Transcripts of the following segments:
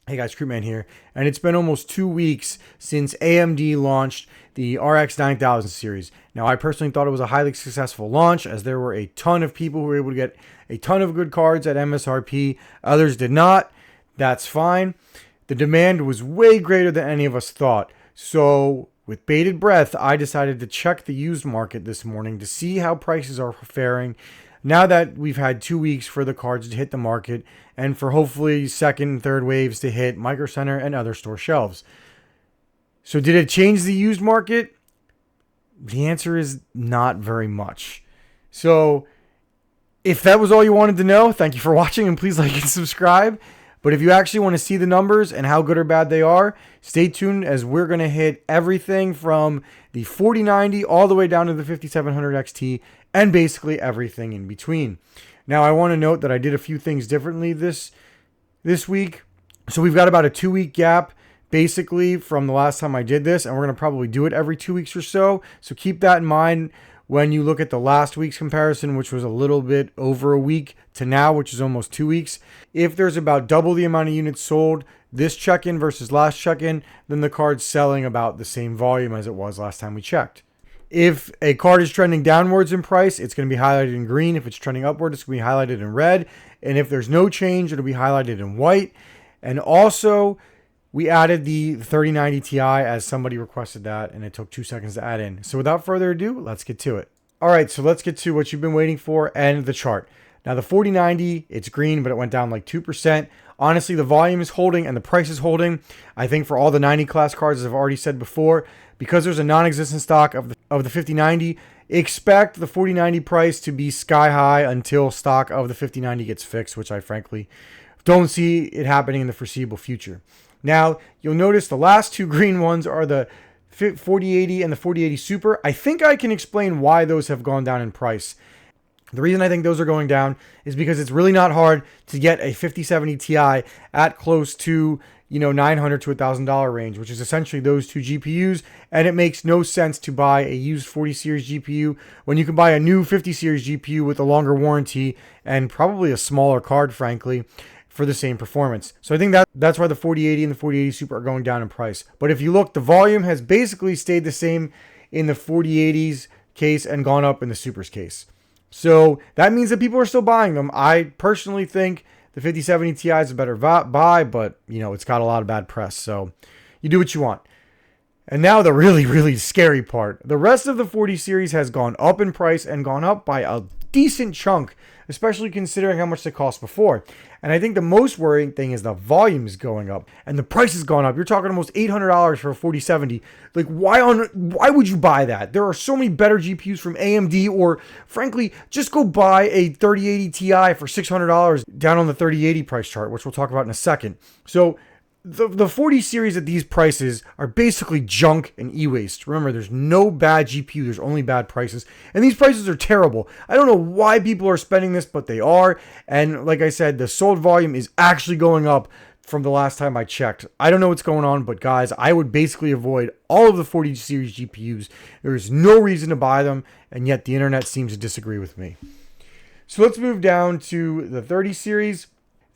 Hey guys, Crewman here, and it's been almost 2 weeks since AMD launched the RX 9000 series. Now, I personally thought it was a highly successful launch, as there were a ton of people who were able to get a ton of good cards at MSRP. Others did not. That's fine. The demand was way greater than any of us thought. So, with bated breath, I decided to check the used market this morning to see how prices are faring now that we've had 2 weeks for the cards to hit the market and for hopefully second and third waves to hit Micro Center and other store shelves. So did it change the used market? The answer is not very much. So if that was all you wanted to know, thank you for watching, and please like and subscribe. But if you actually want to see the numbers and how good or bad they are, stay tuned, as we're going to hit everything from the 4090 all the way down to the 5700 XT and basically everything in between. Now, I want to note that I did a few things differently this week. So we've got about a 2-week gap basically from the last time I did this, and we're going to probably do it every 2 weeks or so. So keep that in mind when you look at the last week's comparison, which was a little bit over a week, to now, which is almost 2 weeks. If there's about double the amount of units sold this check-in versus last check-in, then the card's selling about the same volume as it was last time we checked. If a card is trending downwards in price, it's going to be highlighted in green. If it's trending upward, it's going to be highlighted in red. And if there's no change, it'll be highlighted in white. And also, we added the 3090 Ti as somebody requested that, and it took 2 seconds to add in. So without further ado, let's get to it. All right, so let's get to what you've been waiting for and the chart. Now, the 4090, it's green, but it went down like 2%. Honestly, the volume is holding and the price is holding. I think for all the 90 class cards, as I've already said before, because there's a non-existent stock of the 5090, expect the 4090 price to be sky high until stock of the 5090 gets fixed, which I frankly don't see it happening in the foreseeable future. Now, you'll notice the last two green ones are the 4080 and the 4080 Super. I think I can explain why those have gone down in price. The reason I think those are going down is because it's really not hard to get a 5070 Ti at close to, $900 to $1,000 range, which is essentially those two GPUs. And it makes no sense to buy a used 40 series GPU when you can buy a new 50 series GPU with a longer warranty and probably a smaller card, frankly, for the same performance. So I think that's why the 4080 and the 4080 Super are going down in price. But if you look, the volume has basically stayed the same in the 4080's case and gone up in the Super's case. So that means that people are still buying them. I personally think the 5070 Ti is a better buy, but it's got a lot of bad press. So you do what you want. And now the really, really scary part. The rest of the 40 series has gone up in price and gone up by a decent chunk, especially considering how much they cost before. And I think the most worrying thing is the volume is going up and the price has gone up. You're talking almost $800 for a 4070. Like, why would you buy that? There are so many better GPUs from AMD, or frankly, just go buy a 3080 Ti for $600 down on the 3080 price chart, which we'll talk about in a second. So the 40 series at these prices are basically junk and e-waste. Remember, there's no bad GPU. There's only bad prices. And these prices are terrible. I don't know why people are spending this, but they are. And like I said, the sold volume is actually going up from the last time I checked. I don't know what's going on, but guys, I would basically avoid all of the 40 series GPUs. There is no reason to buy them, and yet the internet seems to disagree with me. So let's move down to the 30 series.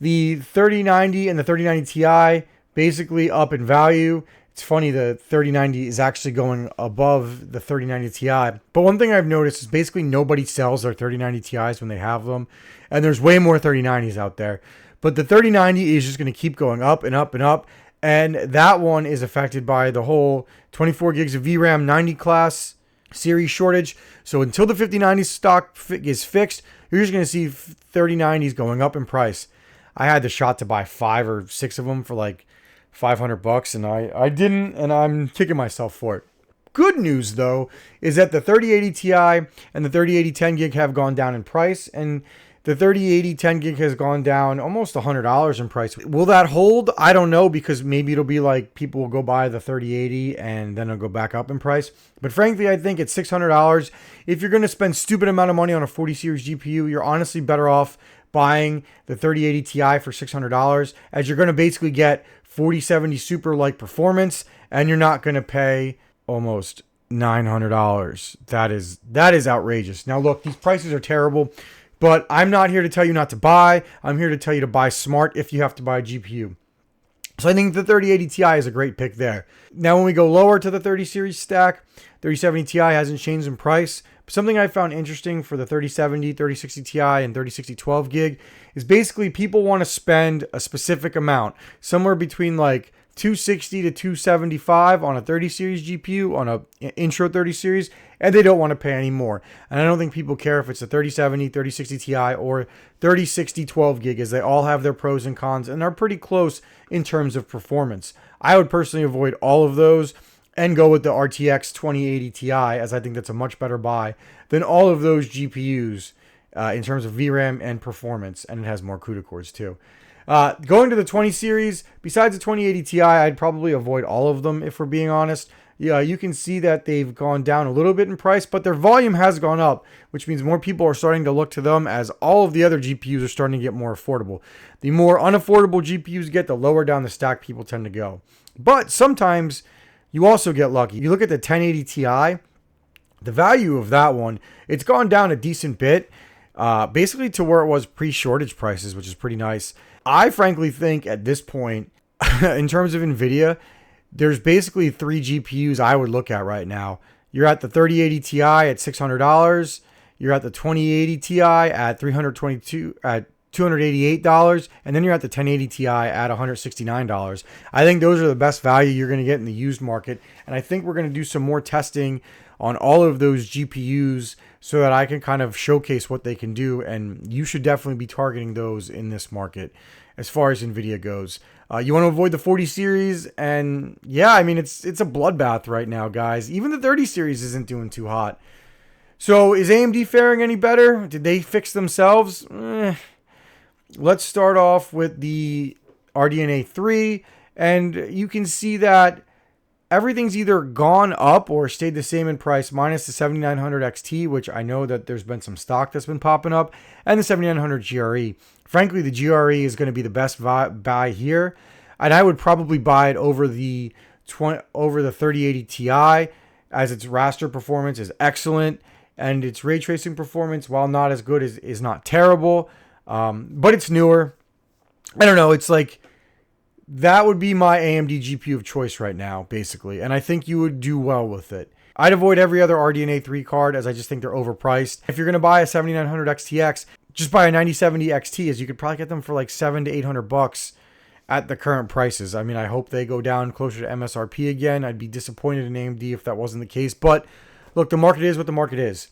The 3090 and the 3090 Ti basically up in value. It's funny, the 3090 is actually going above the 3090 Ti. But one thing I've noticed is basically nobody sells their 3090 Ti's when they have them. And there's way more 3090s out there. But the 3090 is just going to keep going up and up and up. And that one is affected by the whole 24 gigs of VRAM 90 class series shortage. So until the 5090 stock is fixed, you're just going to see 3090s going up in price. I had the shot to buy 5 or 6 of them for like $500, and I didn't, and I'm kicking myself for it. Good news, though, is that the 3080 Ti and the 3080 10 gig have gone down in price, and the 3080 10 gig has gone down almost $100 in price. Will that hold? I don't know, because maybe it'll be like people will go buy the 3080 and then it'll go back up in price. But frankly, I think at $600, if you're going to spend stupid amount of money on a 40 series GPU, you're honestly better off buying the 3080 Ti for $600, as you're going to basically get 4070 Super like performance, and you're not going to pay almost $900. That is outrageous. Now look, these prices are terrible, but I'm not here to tell you not to buy. I'm here to tell you to buy smart if you have to buy a GPU. So I think the 3080 Ti is a great pick there. Now, when we go lower to the 30 series stack, 3070 Ti hasn't changed in price. But something I found interesting for the 3070, 3060 Ti, and 3060 12 gig is basically people want to spend a specific amount, somewhere between like 260 to 275 on a 30 series GPU, on a intro 30 series, and they don't want to pay any more. And I don't think people care if it's a 3070, 3060 Ti, or 3060 12 gig, as they all have their pros and cons and are pretty close in terms of performance. I would personally avoid all of those and go with the RTX 2080 Ti, as I think that's a much better buy than all of those GPUs in terms of VRAM and performance, and it has more CUDA cores too. Going to the 20 series, besides the 2080 Ti, I'd probably avoid all of them if we're being honest. Yeah, you can see that they've gone down a little bit in price, but their volume has gone up, which means more people are starting to look to them, as all of the other GPUs are starting to get more affordable. The more unaffordable GPUs get, the lower down the stack people tend to go. But sometimes you also get lucky. You look at the 1080 Ti, the value of that one, it's gone down a decent bit, basically to where it was pre-shortage prices, which is pretty nice. I frankly think at this point, in terms of Nvidia, there's basically 3 GPUs I would look at right now. You're at the 3080 Ti at $600. You're at the 2080 Ti at $288, and then you're at the 1080 Ti at $169. I think those are the best value you're going to get in the used market, and I think we're going to do some more testing on all of those GPUs so that I can kind of showcase what they can do, and you should definitely be targeting those in this market as far as Nvidia goes. You want to avoid the 40 series, and yeah, I mean, it's a bloodbath right now, guys. Even the 30 series isn't doing too hot. So is AMD faring any better? Did they fix themselves? Let's start off with the RDNA 3, and you can see that everything's either gone up or stayed the same in price, minus the 7900 XT, which I know that there's been some stock that's been popping up, and the 7900 GRE. Frankly, the GRE is going to be the best buy here, and I would probably buy it over the 3080 Ti, as its raster performance is excellent, and its ray tracing performance, while not as good, is not terrible, but it's newer. I don't know, it's like, that would be my AMD GPU of choice right now, basically, and I think you would do well with it. I'd avoid every other RDNA 3 card, as I just think they're overpriced. If you're going to buy a 7900 XTX, just buy a 9070 XT, as you could probably get them for like $700 to $800 at the current prices. I mean, I hope they go down closer to MSRP again. I'd be disappointed in AMD if that wasn't the case, but look, the market is what the market is.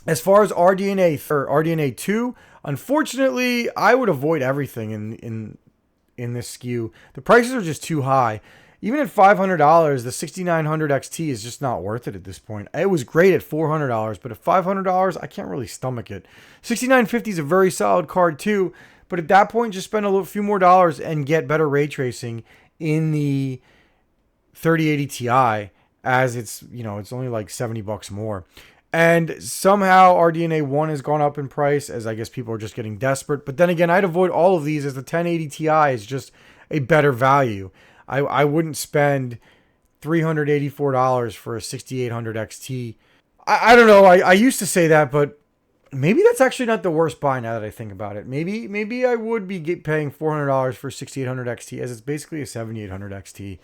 As far as RDNA 2, unfortunately, I would avoid everything in this SKU. The prices are just too high. Even at $500, the 6900 XT is just not worth it at this point. It was great at $400, but at $500, I can't really stomach it. 6950 is a very solid card too, but at that point, just spend a few more dollars and get better ray tracing in the 3080 Ti, as it's only like $70 more. And somehow RDNA 1 has gone up in price, as I guess people are just getting desperate. But then again, I'd avoid all of these, as the 1080 Ti is just a better value. I wouldn't spend $384 for a 6800 XT. I don't know. I used to say that, but maybe that's actually not the worst buy now that I think about it. Maybe I would be paying $400 for 6800 XT, as it's basically a 7800 XT.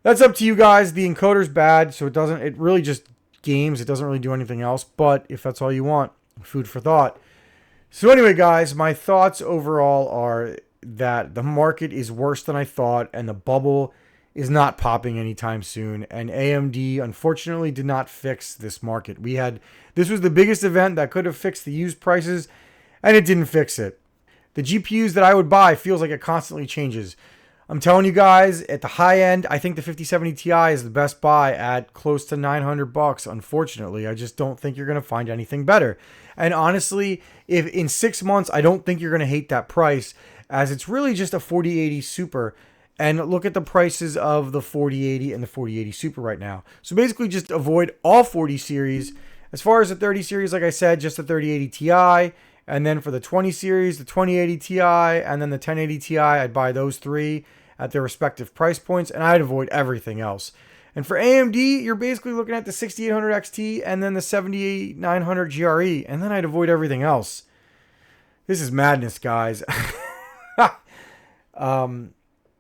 That's up to you guys. The encoder's bad, so it really just games. It doesn't really do anything else, but if that's all you want, food for thought. So anyway, guys, my thoughts overall are that the market is worse than I thought, and the bubble is not popping anytime soon, and AMD unfortunately did not fix this market. This was the biggest event that could have fixed the used prices, and it didn't fix it. The GPUs that I would buy feels like it constantly changes. I'm telling you guys, at the high end, I think the 5070 Ti is the best buy at close to $900. Unfortunately, I just don't think you're going to find anything better. And honestly, if in 6 months, I don't think you're going to hate that price, as it's really just a 4080 Super. And look at the prices of the 4080 and the 4080 Super right now. So basically, just avoid all 40 series. As far as the 30 series, like I said, just the 3080 Ti. And then for the 20 series, the 2080 Ti, and then the 1080 Ti, I'd buy those 3 at their respective price points, and I'd avoid everything else. And for AMD, you're basically looking at the 6800 XT and then the 7900 GRE, and then I'd avoid everything else. This is madness, guys.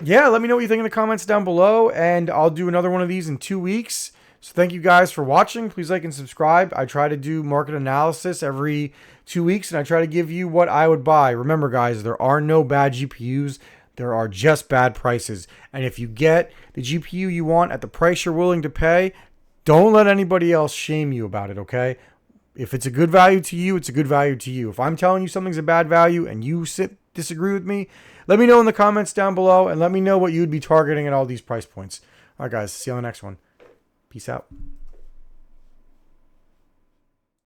yeah, let me know what you think in the comments down below, and I'll do another one of these in 2 weeks. So thank you guys for watching. Please like and subscribe. I try to do market analysis every 2 weeks, and I try to give you what I would buy. Remember, guys, there are no bad GPUs. There are just bad prices. And if you get the GPU you want at the price you're willing to pay, don't let anybody else shame you about it, okay? If it's a good value to you, it's a good value to you. If I'm telling you something's a bad value and you disagree with me, let me know in the comments down below, and let me know what you'd be targeting at all these price points. All right, guys, see you on the next one. Peace out.